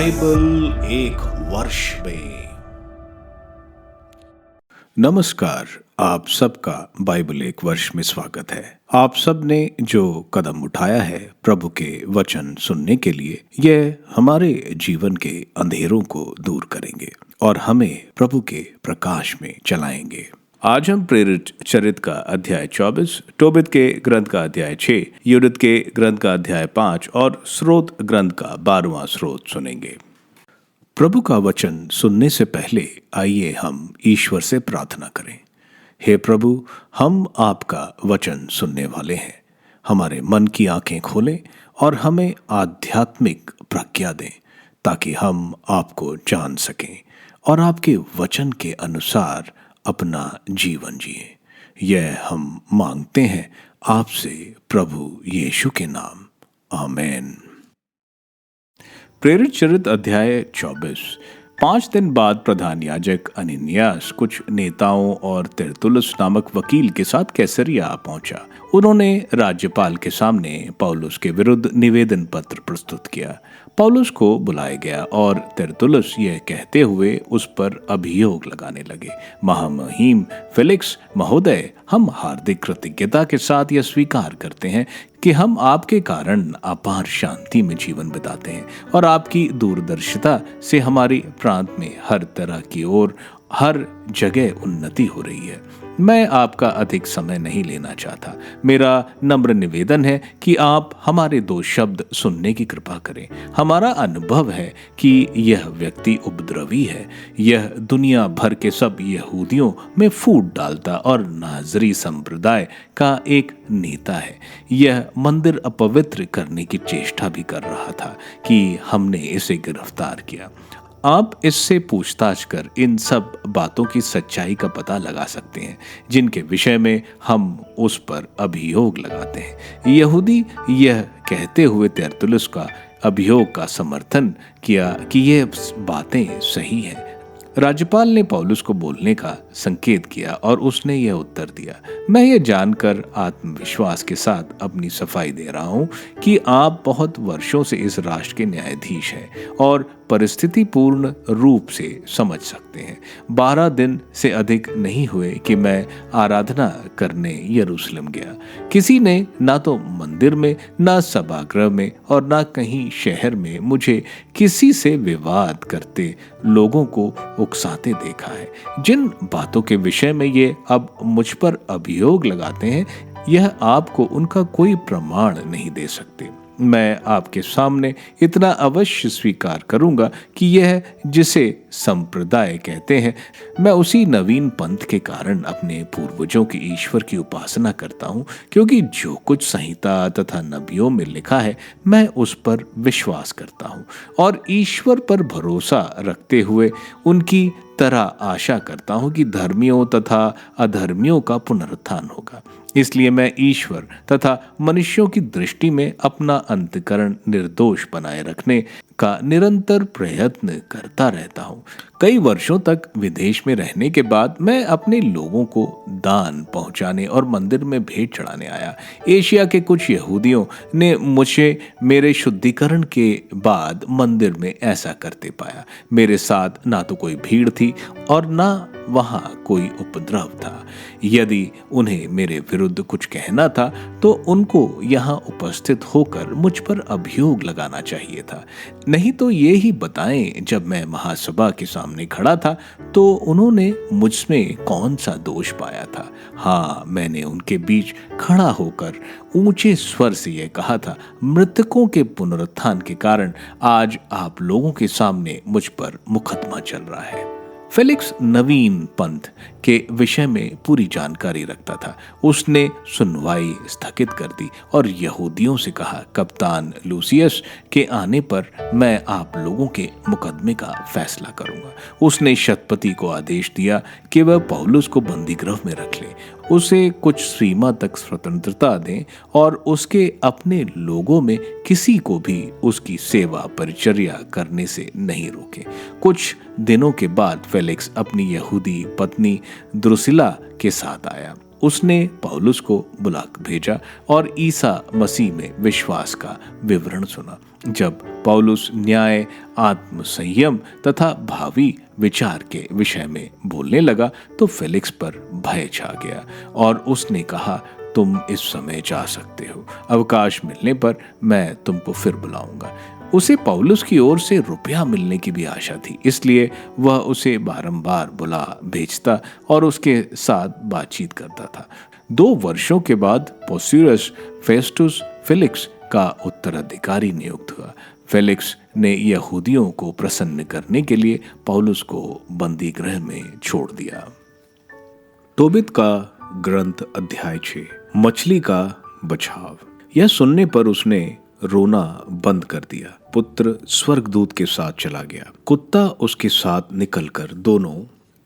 Bible एक वर्ष में। नमस्कार, आप सबका बाइबल एक वर्ष में स्वागत है। आप सब ने जो कदम उठाया है प्रभु के वचन सुनने के लिए, यह हमारे जीवन के अंधेरों को दूर करेंगे और हमें प्रभु के प्रकाश में चलाएंगे। आज हम प्रेरित चरित का अध्याय 24, तोबित के ग्रंथ का अध्याय 6, यूदुत के ग्रंथ का अध्याय 5 और स्रोत ग्रंथ का 12वां स्रोत सुनेंगे। प्रभु का वचन सुनने से पहले आइए हम ईश्वर से प्रार्थना करें। हे प्रभु, हम आपका वचन सुनने वाले हैं। हमारे मन की आंखें खोलें और हमें आध्यात्मिक प्रज्ञा दें ताकि हम आपको जान सकें और आपके वचन के अनुसार अपना जीवन जिए। यह हम मांगते हैं आपसे प्रभु यीशु के नाम, आमीन। प्रेरित चरित अध्याय 24। 5 दिन बाद प्रधान याजक अननियास कुछ नेताओं और तिरतुल्लुस नामक वकील के साथ कैसरिया पहुंचा। उन्होंने राज्यपाल के सामने पौलुस के विरुद्ध निवेदन पत्र प्रस्तुत किया। पौलुस को बुलाया गया और तिरतुल्लुस यह कहते हुए उस पर अभियोग लगाने लगे, महामहिम फेलिक्स महोदय, हम हार्दिक कृतज्ञता के साथ यह स्वीकार करते हैं कि हम आपके कारण अपार शांति में जीवन बिताते हैं और आपकी दूरदर्शिता से हमारी प्रांत में हर तरह की ओर हर जगह उन्नति हो रही है। मैं आपका अधिक समय नहीं लेना चाहता। मेरा नम्र निवेदन है कि आप हमारे 2 शब्द सुनने की कृपा करें। हमारा अनुभव है कि यह व्यक्ति उपद्रवी है। यह दुनिया भर के सब यहूदियों में फूट डालता और नाजरी संप्रदाय का एक नेता है। यह मंदिर अपवित्र करने की चेष्टा भी कर रहा था कि हमने इसे गिरफ्तार किया। आप इससे पूछताछ कर इन सब बातों की सच्चाई का पता लगा सकते हैं जिनके विषय में हम उस पर अभियोग लगाते हैं। यहूदी यह कहते हुए तिरतुल्लुस का अभियोग का समर्थन किया कि ये बातें सही हैं। राज्यपाल ने पौलुस को बोलने का संकेत किया और उसने यह उत्तर दिया, मैं ये जानकर आत्मविश्वास के साथ अपनी सफाई दे रहा हूं कि आप बहुत वर्षों से इस राष्ट्र के न्यायाधीश हैं और परिस्थिति पूर्ण रूप से समझ सकते हैं। 12 दिन से अधिक नहीं हुए कि मैं आराधना करने यरूशलेम गया। किसी ने ना तो मंदिर में, ना सभागृह में और ना कहीं शहर में मुझे किसी से विवाद करते लोगों को उकसाते देखा है। जिन बातों के विषय में ये अब मुझ पर अभियोग लगाते हैं, यह आपको उनका कोई प्रमाण नहीं दे सकते। मैं आपके सामने इतना अवश्य स्वीकार करूंगा कि यह जिसे संप्रदाय कहते हैं, मैं उसी नवीन पंथ के कारण अपने पूर्वजों के ईश्वर की उपासना करता हूं, क्योंकि जो कुछ संहिता तथा नबियों में लिखा है मैं उस पर विश्वास करता हूं और ईश्वर पर भरोसा रखते हुए उनकी तरह आशा करता हूं कि धर्मियों तथा अधर्मियों का पुनरुत्थान होगा। इसलिए मैं ईश्वर तथा मनुष्यों की दृष्टि में अपना अंतःकरण निर्दोष बनाए रखने का निरंतर प्रयत्न करता रहता हूँ। कई वर्षों तक विदेश में रहने के बाद मैं अपने लोगों को दान पहुंचाने और मंदिर में भेंट चढ़ाने आया। एशिया के कुछ यहूदियों ने मुझे मेरे शुद्धिकरण के बाद मंदिर में ऐसा करते पाया। मेरे साथ ना तो कोई भीड़ थी और ना वहां कोई उपद्रव था। यदि उन्हें मेरे विरुद्ध कुछ कहना था तो उनको यहाँ उपस्थित होकर मुझ पर अभियोग लगाना चाहिए था। नहीं तो ये ही बताएं, जब मैं महासभा के सामने खड़ा था तो उन्होंने मुझमें कौन सा दोष पाया था। हाँ, मैंने उनके बीच खड़ा होकर ऊंचे स्वर से यह कहा था, मृतकों के पुनरुत्थान के कारण आज आप लोगों के सामने मुझ पर मुकदमा चल रहा है। फेलिक्स नवीन पंथ के विषय में पूरी जानकारी रखता था। उसने सुनवाई स्थगित कर दी और यहूदियों से कहा, कप्तान लूसियस के आने पर मैं आप लोगों के मुकदमे का फैसला करूंगा। उसने शतपति को आदेश दिया कि वह पौलुस को बंदीगृह में रख ले, उसे कुछ सीमा तक स्वतंत्रता दें और उसके अपने लोगों में किसी को भी उसकी सेवा परिचर्या करने से नहीं रोके। कुछ दिनों के बाद फेलिक्स अपनी यहूदी पत्नी द्रुसिला के साथ आया। उसने पौलुस को बुला भेजा और ईसा मसीह में विश्वास का विवरण सुना। जब पौलुस न्याय, आत्म संयम तथा भावी विचार के विषय में बोलने लगा तो फेलिक्स पर भय छा गया और उसने कहा, तुम इस समय जा सकते हो, अवकाश मिलने पर मैं तुमको फिर बुलाऊंगा। उसे पौलुस की ओर से रुपया मिलने की भी आशा थी, इसलिए वह उसे बारंबार बुला भेजता और उसके साथ बातचीत करता था। 2 वर्षों के बाद पोर्सियस फेस्टुस फेलिक्स का उत्तराधिकारी नियुक्त हुआ। फेलिक्स ने यहूदियों को प्रसन्न करने के लिए पौलुस को बंदी गृह में छोड़ दिया। तोबित का ग्रंथ अध्याय 6, मछली का बचाव। यह सुनने पर उसने रोना बंद कर दिया। पुत्र स्वर्गदूत के साथ चला गया। कुत्ता उसके साथ निकलकर दोनों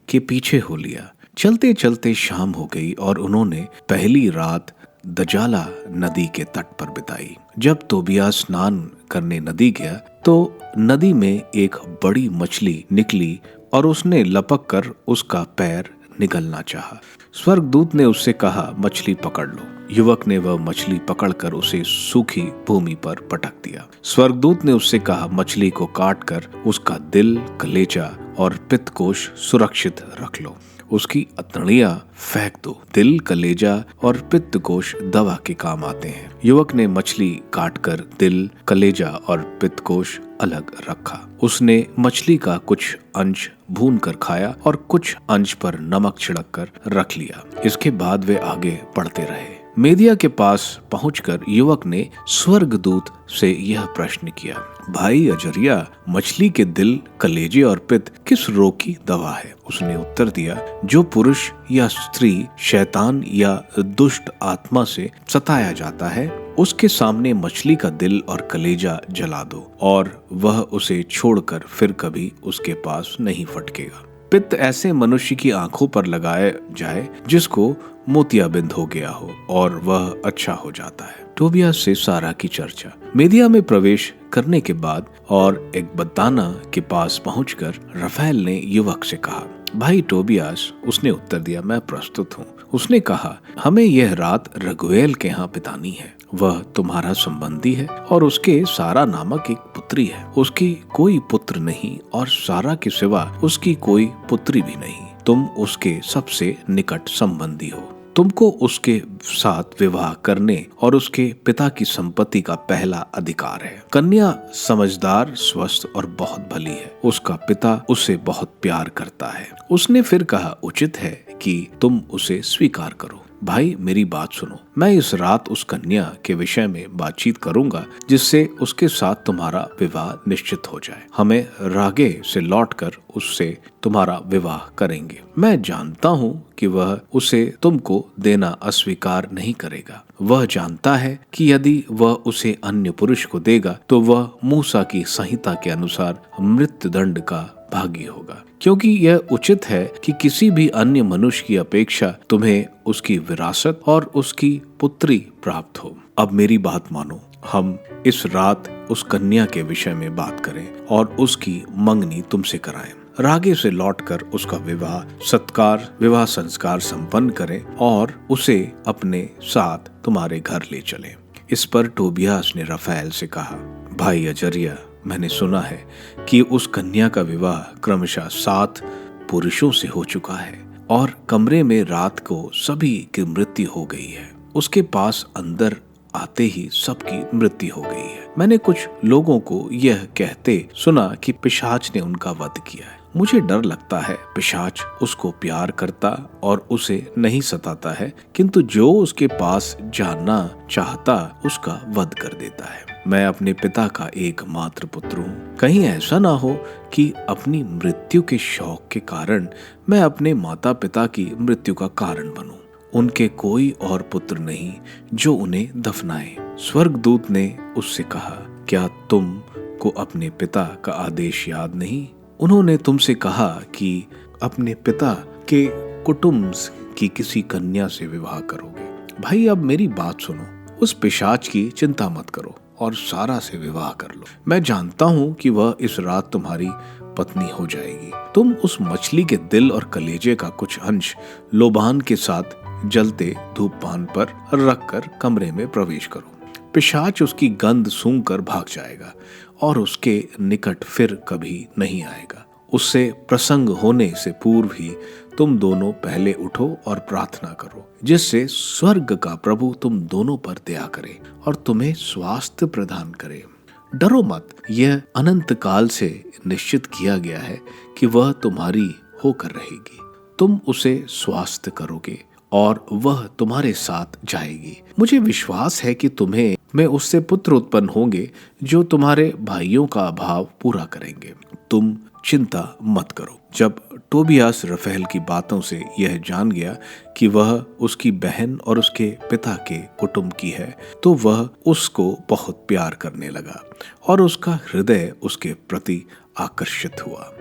के पीछे हो लिया। चलते चलते शाम हो गई और उन्होंने पहली रात दजाला नदी के तट पर बिताई। जब तोबिया स्नान करने नदी गया तो नदी में एक बड़ी मछली निकली और उसने लपक कर उसका पैर निगलना चाहा। स्वर्गदूत ने उससे कहा, मछली पकड़ लो। युवक ने वह मछली पकड़कर उसे सूखी भूमि पर पटक दिया। स्वर्गदूत ने उससे कहा, मछली को काटकर उसका दिल, कलेजा और पित्तकोश सुरक्षित रख लो। उसकी अतड़ियां फेंक दो। दिल, कलेजा और पित्तकोश दवा के काम आते हैं। युवक ने मछली काटकर दिल, कलेजा और पित्तकोश अलग रखा। उसने मछली का कुछ अंश भून कर खाया और कुछ अंश पर नमक छिड़क कर रख लिया। इसके बाद वे आगे बढ़ते रहे। मेदिया के पास पहुंचकर युवक ने स्वर्गदूत से यह प्रश्न किया, भाई अजरिया, मछली के दिल, कलेजे और पित्त किस रोग की दवा है? उसने उत्तर दिया, जो पुरुष या स्त्री शैतान या दुष्ट आत्मा से सताया जाता है, उसके सामने मछली का दिल और कलेजा जला दो और वह उसे छोड़कर फिर कभी उसके पास नहीं फटकेगा। पित्त ऐसे मनुष्य की आंखों पर लगाया जाए जिसको मोतियाबिंद हो गया हो और वह अच्छा हो जाता है। टोबिया से सारा की चर्चा। मेदिया में प्रवेश करने के बाद और एक बदाना के पास पहुंचकर रफाएल ने युवक से कहा, भाई टोबियास। उसने उत्तर दिया, मैं प्रस्तुत हूँ। उसने कहा, हमें यह रात रगुएल के यहाँ बितानी है। वह तुम्हारा संबंधी है और उसके सारा नामक एक पुत्री है। उसकी कोई पुत्र नहीं और सारा के सिवा उसकी कोई पुत्री भी नहीं। तुम उसके सबसे निकट संबंधी हो। तुमको उसके साथ विवाह करने और उसके पिता की संपत्ति का पहला अधिकार है। कन्या समझदार, स्वस्थ और बहुत भली है। उसका पिता उसे बहुत प्यार करता है। उसने फिर कहा, उचित है कि तुम उसे स्वीकार करो। भाई मेरी बात सुनो, मैं इस रात उस कन्या के विषय में बातचीत करूंगा जिससे उसके साथ तुम्हारा विवाह निश्चित हो जाए। हमें रागे से लौटकर उससे तुम्हारा विवाह करेंगे। मैं जानता हूँ कि वह उसे तुमको देना अस्वीकार नहीं करेगा। वह जानता है कि यदि वह उसे अन्य पुरुष को देगा तो वह मूसा की संहिता के अनुसार मृत्युदंड का भागी होगा, क्योंकि यह उचित है कि किसी भी अन्य मनुष्य की अपेक्षा तुम्हें उसकी विरासत और उसकी पुत्री प्राप्त हो। अब मेरी बात मानो, हम इस रात उस कन्या के विषय में बात करें और उसकी मंगनी तुमसे कराएं। रागे से लौटकर उसका विवाह संस्कार संपन्न करें और उसे अपने साथ तुम्हारे घर ले चलें। इस पर टोबियास ने रफाएल से कहा, भाई अजरिया, मैंने सुना है कि उस कन्या का विवाह क्रमशः 7 पुरुषों से हो चुका है और कमरे में रात को सभी की मृत्यु हो गई है। उसके पास अंदर आते ही सबकी मृत्यु हो गई है। मैंने कुछ लोगों को यह कहते सुना कि पिशाच ने उनका वध किया है। मुझे डर लगता है पिशाच उसको प्यार करता और उसे नहीं सताता है, किंतु जो उसके पास जाना चाहता उसका वध कर देता है। मैं अपने पिता का एकमात्र पुत्र हूँ। कहीं ऐसा ना हो कि अपनी मृत्यु के शौक के कारण मैं अपने माता पिता की मृत्यु का कारण बनूं। उनके कोई और पुत्र नहीं जो उन्हें दफनाए। स्वर्गदूत ने उससे कहा, क्या तुम को अपने पिता का आदेश याद नहीं? उन्होंने तुमसे कहा कि अपने पिता के कुटुंब की किसी कन्या से विवाह करोगे। भाई अब मेरी बात सुनो, उस पिशाच की चिंता मत करो और सारा से विवाह कर लो। मैं जानता हूँ कि वह इस रात तुम्हारी पत्नी हो जाएगी। तुम उस मछली के दिल और कलेजे का कुछ अंश लोबान के साथ जलते धूपपान पर रखकर कमरे में प्रवेश करो। पिशाच उसकी गंध सूंघकर भाग जाएगा और उसके निकट फिर कभी नहीं आएगा। उससे प्रसंग होने से पूर्व ही तुम दोनों पहले उठो और प्रार्थना करो, जिससे स्वर्ग का प्रभु तुम दोनों पर दया करे और तुम्हें स्वास्थ्य प्रदान करे। डरो मत, यह अनंत काल से निश्चित किया गया है कि वह तुम्हारी होकर रहेगी। तुम उसे स्वास्थ्य करोगे और वह तुम्हारे साथ जाएगी। मुझे विश्वास है कि तुम्हें में उससे पुत्र उत्पन्न होंगे जो तुम्हारे भाइयों का अभाव पूरा करेंगे। तुम चिंता मत करो। जब टोबियास रफेल की बातों से यह जान गया कि वह उसकी बहन और उसके पिता के कुटुंब की है, तो वह उसको बहुत प्यार करने लगा और उसका हृदय उसके प्रति आकर्षित हुआ।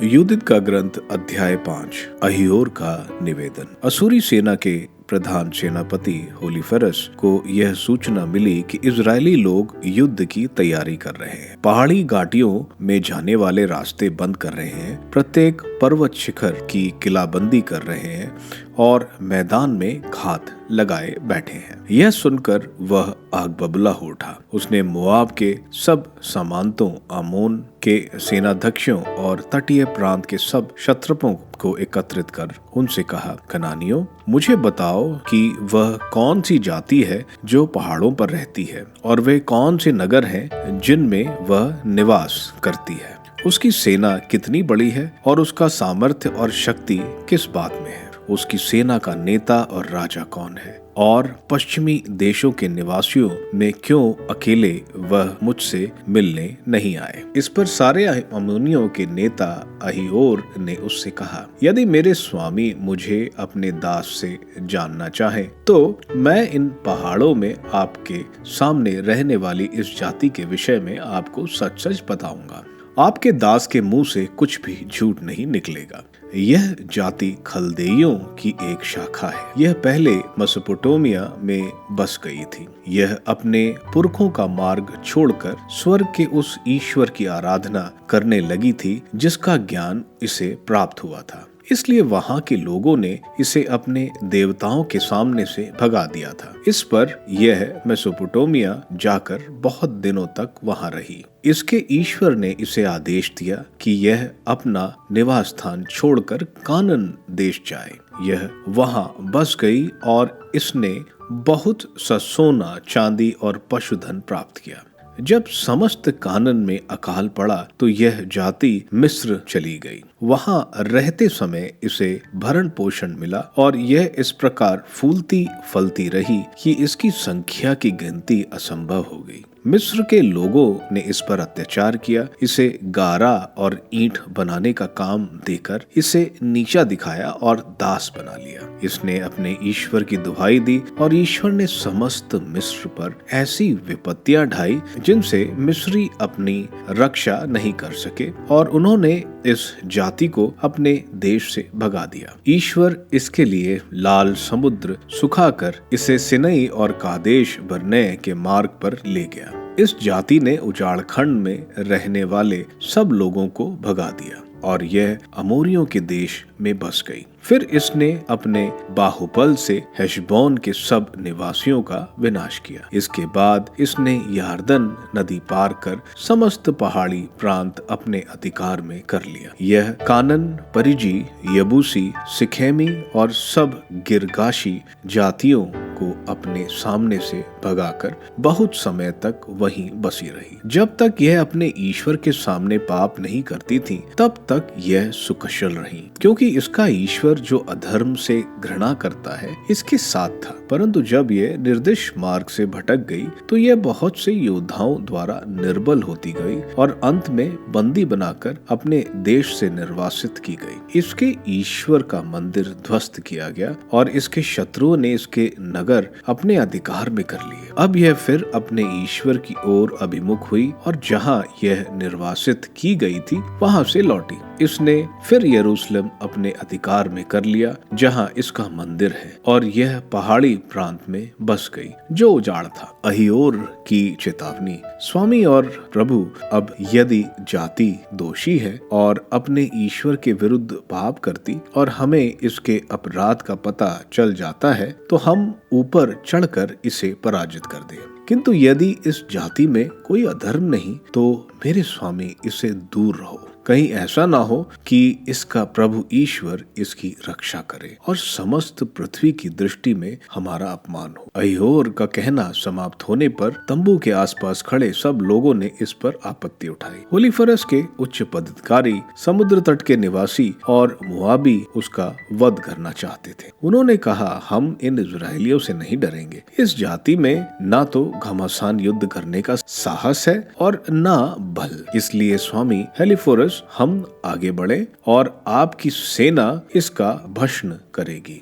यूदित का ग्रंथ अध्याय 5। अहियोर का निवेदन। असूरी सेना के प्रधान सेनापति होलीफेरस को यह सूचना मिली कि इजरायली लोग युद्ध की तैयारी कर रहे हैं। पहाड़ी घाटियों में जाने वाले रास्ते बंद कर रहे हैं, प्रत्येक पर्वत शिखर की किलाबंदी कर रहे हैं और मैदान में घात लगाए बैठे हैं। यह सुनकर वह आग बबूला हो उठा। उसने मोआब के सब सामंतों, आमोन के सेनाध्यक्षों और तटीय प्रांत के सब क्षत्रपों को एकत्रित कर उनसे कहा, कनानियों, मुझे बताओ कि वह कौन सी जाति है जो पहाड़ों पर रहती है और वे कौन से नगर हैं जिनमें वह निवास करती है। उसकी सेना कितनी बड़ी है और उसका सामर्थ्य और शक्ति किस बात में है। उसकी सेना का नेता और राजा कौन है और पश्चिमी देशों के निवासियों में क्यों अकेले वह मुझसे मिलने नहीं आए। इस पर सारे अम्मोनियों के नेता अहियोर ने उससे कहा, यदि मेरे स्वामी मुझे अपने दास से जानना चाहे तो मैं इन पहाड़ों में आपके सामने रहने वाली इस जाति के विषय में आपको सच सच बताऊंगा। आपके दास के मुंह से कुछ भी झूठ नहीं निकलेगा। यह जाति खलदेइयों की एक शाखा है। यह पहले मेसोपोटामिया में बस गई थी। यह अपने पुरखों का मार्ग छोड़कर स्वर्ग के उस ईश्वर की आराधना करने लगी थी जिसका ज्ञान इसे प्राप्त हुआ था। इसलिए वहां के लोगों ने इसे अपने देवताओं के सामने से भगा दिया था। इस पर यह मेसोपोटामिया जाकर बहुत दिनों तक वहां रही। इसके ईश्वर ने इसे आदेश दिया कि यह अपना निवास स्थान छोड़कर कानान देश जाए। यह वहां बस गई और इसने बहुत सा सोना, चांदी और पशुधन प्राप्त किया। जब समस्त कानान में अकाल पड़ा तो यह जाति मिस्र चली गई। वहां रहते समय इसे भरण पोषण मिला और यह इस प्रकार फूलती फलती रही कि इसकी संख्या की गिनती असंभव हो गई। मिस्र के लोगों ने इस पर अत्याचार किया, इसे गारा और ईंट बनाने का काम देकर इसे नीचा दिखाया और दास बना लिया। इसने अपने ईश्वर की दुहाई दी और ईश्वर ने समस्त मिस्र पर ऐसी विपत्तियां ढाई जिनसे मिस्री अपनी रक्षा नहीं कर सके और उन्होंने इस जाति को अपने देश से भगा दिया। ईश्वर इसके लिए लाल समुद्र सुखाकर इसे सिनई और कादेश बर्ने के मार्ग पर ले गया। इस जाति ने उजाड़ खंड में रहने वाले सब लोगों को भगा दिया और यह अमोरियों के देश में बस गई। फिर इसने अपने बाहुबल से हेशबोन के सब निवासियों का विनाश किया। इसके बाद इसने यरदन नदी पार कर समस्त पहाड़ी प्रांत अपने अधिकार में कर लिया। यह कानन, परिजी, यबूसी, सिखेमी और सब गिरगाशी जातियों को अपने सामने से भगाकर बहुत समय तक वहीं बसी रही। जब तक यह अपने ईश्वर के सामने पाप नहीं करती थी तब तक यह सुकुशल रही, क्योंकि इसका ईश्वर जो अधर्म से घृणा करता है इसके साथ था। परंतु जब यह निर्दिष्ट मार्ग से भटक गई तो यह बहुत से योद्धाओं द्वारा निर्बल होती गई और अंत में बंदी बनाकर अपने देश से निर्वासित की गई। इसके ईश्वर का मंदिर ध्वस्त किया गया और इसके शत्रुओं ने इसके नगर अपने अधिकार में कर लिए। अब यह फिर अपने ईश्वर की ओर अभिमुख हुई और जहाँ यह निर्वासित की गई थी वहां से लौटी। इसने फिर यरूशलेम अपने अधिकार में में कर लिया जहाँ इसका मंदिर है, और यह पहाड़ी प्रांत में बस गई जो उजाड़ था। अहियोर की चेतावनी। स्वामी और प्रभु, अब यदि जाति दोषी है और अपने ईश्वर के विरुद्ध पाप करती और हमें इसके अपराध का पता चल जाता है तो हम ऊपर चढ़कर इसे पराजित कर दें, किंतु यदि इस जाति में कोई अधर्म नहीं तो मेरे स्वामी इससे दूर रहो। कहीं ऐसा ना हो कि इसका प्रभु ईश्वर इसकी रक्षा करे और समस्त पृथ्वी की दृष्टि में हमारा अपमान हो। अहियोर का कहना समाप्त होने पर तंबू के आसपास खड़े सब लोगों ने इस पर आपत्ति उठाई। होलीफरस के उच्च पदाधिकारी, समुद्र तट के निवासी और मुआबी उसका वध करना चाहते थे। उन्होंने कहा, हम इन इजरायलियों से नहीं डरेंगे। इस जाति में ना तो घमासान युद्ध करने का साहस है और ना बल, इसलिए स्वामी हेलीफोरस, हम आगे बढ़े और आपकी सेना इसका भस्म करेगी।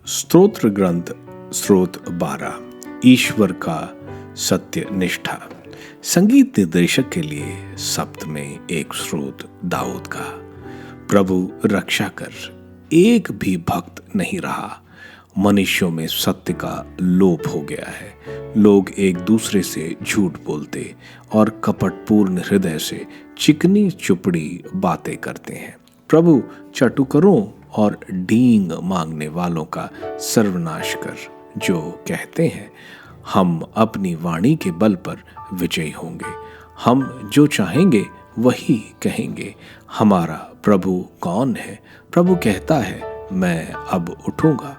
स्तोत्र ग्रंथ स्रोत 12। ईश्वर का सत्य निष्ठा। संगीत निर्देशक के लिए सप्त में एक स्रोत दाऊद का। प्रभु रक्षा कर, एक भी भक्त नहीं रहा। मनुष्यों में सत्य का लोप हो गया है। लोग एक दूसरे से झूठ बोलते और कपटपूर्ण हृदय से चिकनी चुपड़ी बातें करते हैं। प्रभु चटुकरों और डींग मांगने वालों का सर्वनाश कर, जो कहते हैं हम अपनी वाणी के बल पर विजयी होंगे, हम जो चाहेंगे वही कहेंगे। हमारा प्रभु कौन है? प्रभु कहता है, मैं अब उठूंगा,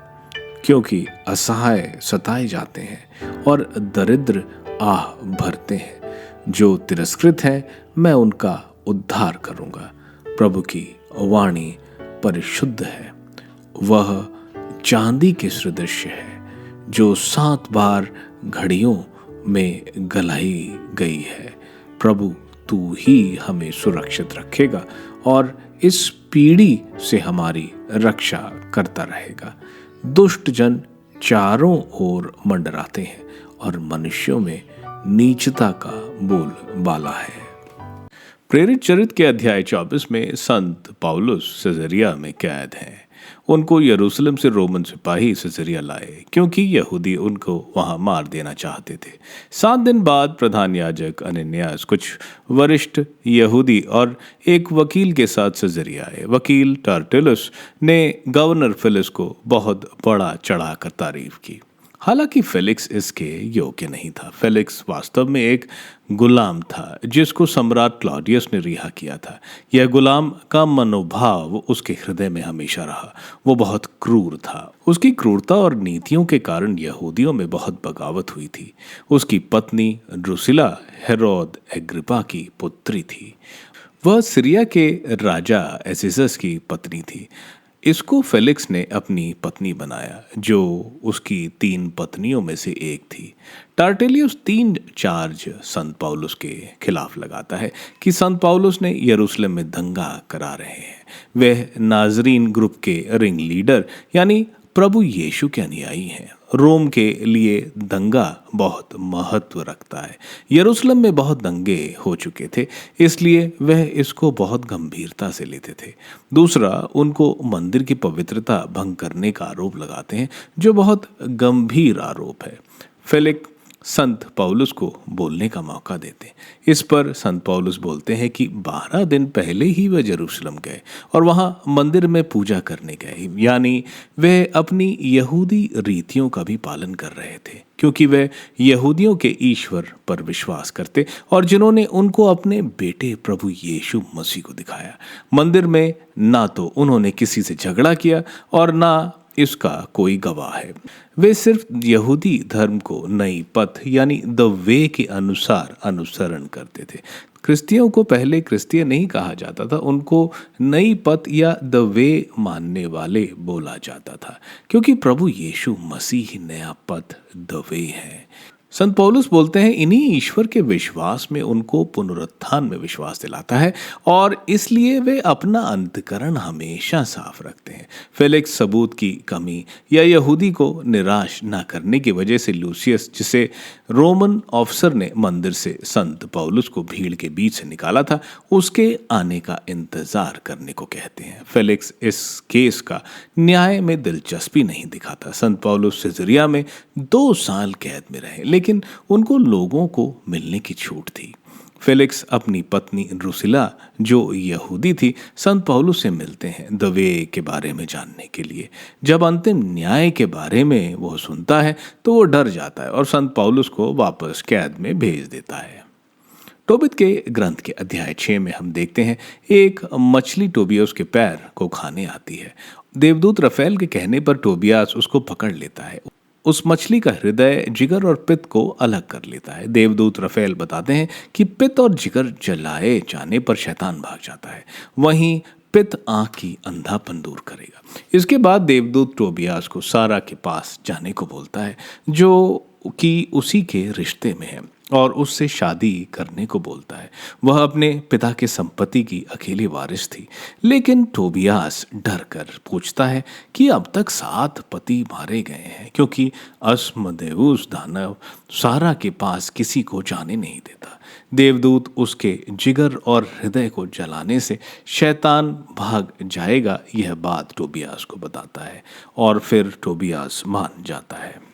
क्योंकि असहाय सताए जाते हैं और दरिद्र आह भरते हैं। जो तिरस्कृत हैं, मैं उनका उद्धार करूंगा। प्रभु की वाणी परिशुद्ध है, वह चांदी के सदृश्य है जो 7 बार घड़ियों में गलाई गई है। प्रभु तू ही हमें सुरक्षित रखेगा और इस पीढ़ी से हमारी रक्षा करता रहेगा। दुष्ट जन चारों ओर मंडराते हैं और मनुष्यों में नीचता का बोलबाला है। प्रेरित चरित्र के अध्याय 24 में संत पौलुस सिजरिया में कैद हैं। उनको यरूशलेम से रोमन सिपाही सिजरिया लाए, क्योंकि यहूदी उनको वहां मार देना चाहते थे। 7 दिन बाद प्रधान याजक अनन्यास, कुछ वरिष्ठ यहूदी और एक वकील के साथ सिजरिया आए। वकील टर्टुलस ने गवर्नर फेलिक्स को बहुत बड़ा चढ़ाकर तारीफ की। हालांकि फेलिक्स इसके योग्य नहीं था। फेलिक्स वास्तव में एक गुलाम था जिसको सम्राट क्लॉडियस ने रिहा किया था। यह गुलाम का मनोभाव उसके हृदय में हमेशा रहा। वो बहुत क्रूर था। उसकी क्रूरता और नीतियों के कारण यहूदियों में बहुत बगावत हुई थी। उसकी पत्नी ड्रुसिला हेरोद एग्रिपा की पुत्री थी। वह सीरिया के राजा एसिसस की पत्नी थी। इसको फेलिक्स ने अपनी पत्नी बनाया, जो उसकी 3 पत्नियों में से एक थी। टार्टेलियस 3 चार्ज संत पौलुस के खिलाफ लगाता है कि संत पौलुस ने यरूशलेम में दंगा करा रहे हैं। वह नाजरीन ग्रुप के रिंग लीडर यानी प्रभु यीशु के अनुयायी हैं। रोम के लिए दंगा बहुत महत्व रखता है। यरूशलेम में बहुत दंगे हो चुके थे, इसलिए वह इसको बहुत गंभीरता से लेते थे। दूसरा, उनको मंदिर की पवित्रता भंग करने का आरोप लगाते हैं, जो बहुत गंभीर आरोप है। फेलिक्स संत पौलुस को बोलने का मौका देते। इस पर संत पौलुस बोलते हैं कि 12 दिन पहले ही वह यरूशलेम गए और वहां मंदिर में पूजा करने गए, यानी वह अपनी यहूदी रीतियों का भी पालन कर रहे थे, क्योंकि वह यहूदियों के ईश्वर पर विश्वास करते और जिन्होंने उनको अपने बेटे प्रभु यीशु मसीह को दिखाया। मंदिर में ना तो उन्होंने किसी से झगड़ा किया और ना इसका कोई गवाह है। वे सिर्फ यहूदी धर्म को नई पथ यानी द वे के अनुसार अनुसरण करते थे। क्रिस्तियों को पहले क्रिस्तियन नहीं कहा जाता था, उनको नई पथ या द वे मानने वाले बोला जाता था, क्योंकि प्रभु यीशु मसीह ही नया पथ द वे है। संत पौलुस बोलते हैं इन्हीं ईश्वर के विश्वास में उनको पुनरुत्थान में विश्वास दिलाता है और इसलिए वे अपना अंतकरण हमेशा साफ रखते हैं। फेलिक्स सबूत की कमी या यहूदी को निराश ना करने की वजह से लूसियस, जिसे रोमन ऑफिसर ने मंदिर से संत पौलुस को भीड़ के बीच से निकाला था, उसके आने का इंतजार करने को कहते हैं। फेलिक्स इस केस का न्याय में दिलचस्पी नहीं दिखाता। संत पौलुस सिजरिया में 2 साल कैद में रहे, लेकिन उनको लोगों को मिलने की छूट थी। फेलिक्स अपनी पत्नी रुसिला, जो यहूदी थी, संत पौलुस से मिलते हैं दवे के बारे में जानने के लिए। जब अंतिम न्याय के बारे में वो सुनता है तो वो डर जाता है और संत पौलुस को वापस कैद में भेज देता है। टोबित के ग्रंथ के अध्याय 6 में हम देखते हैं एक मछली टोबियास के पैर को खाने आती है। देवदूत रफेल के कहने पर टोबियास उसको पकड़ लेता है। उस मछली का हृदय, जिगर और पित्त को अलग कर लेता है। देवदूत रफेल बताते हैं कि पित्त और जिगर जलाए जाने पर शैतान भाग जाता है, वहीं पित्त आंख की अंधापन दूर करेगा। इसके बाद देवदूत टोबियास को सारा के पास जाने को बोलता है, जो कि उसी के रिश्ते में है, और उससे शादी करने को बोलता है। वह अपने पिता के संपत्ति की अकेली वारिस थी, लेकिन टोबियास डर कर पूछता है कि अब तक 7 पति मारे गए हैं, क्योंकि अस्मदेउस दानव सारा के पास किसी को जाने नहीं देता। देवदूत उसके जिगर और हृदय को जलाने से शैतान भाग जाएगा, यह बात टोबियास को बताता है और फिर टोबियास मान जाता है।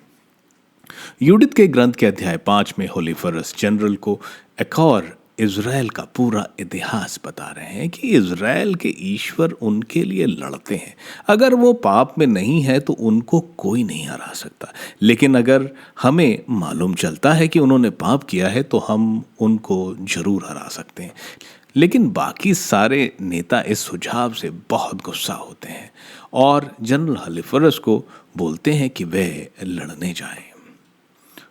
यूडित के ग्रंथ के अध्याय 5 में होलीफरस जनरल को एक और इज़राइल का पूरा इतिहास बता रहे हैं कि इज़राइल के ईश्वर उनके लिए लड़ते हैं। अगर वो पाप में नहीं है तो उनको कोई नहीं हरा सकता, लेकिन अगर हमें मालूम चलता है कि उन्होंने पाप किया है तो हम उनको जरूर हरा सकते हैं। लेकिन बाकी सारे नेता इस सुझाव से बहुत गुस्सा होते हैं और जनरल होलीफरस को बोलते हैं कि वे लड़ने जाएं।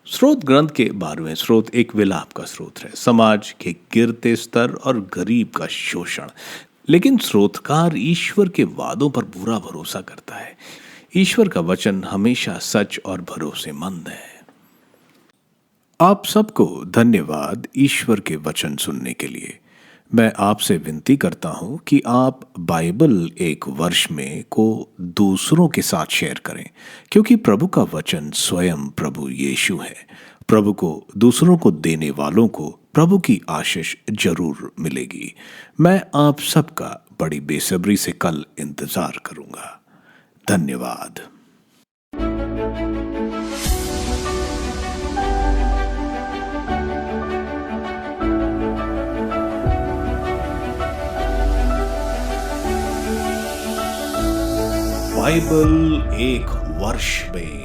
स्रोत ग्रंथ के 12वें स्रोत एक विलाप का स्रोत है, समाज के गिरते स्तर और गरीब का शोषण। लेकिन स्रोतकार ईश्वर के वादों पर पूरा भरोसा करता है। ईश्वर का वचन हमेशा सच और भरोसेमंद है। आप सबको धन्यवाद ईश्वर के वचन सुनने के लिए। मैं आपसे विनती करता हूं कि आप बाइबल एक वर्ष में को दूसरों के साथ शेयर करें, क्योंकि प्रभु का वचन स्वयं प्रभु यीशु है। प्रभु को दूसरों को देने वालों को प्रभु की आशीष जरूर मिलेगी। मैं आप सबका बड़ी बेसब्री से कल इंतजार करूंगा। धन्यवाद। बाइबल एक वर्ष में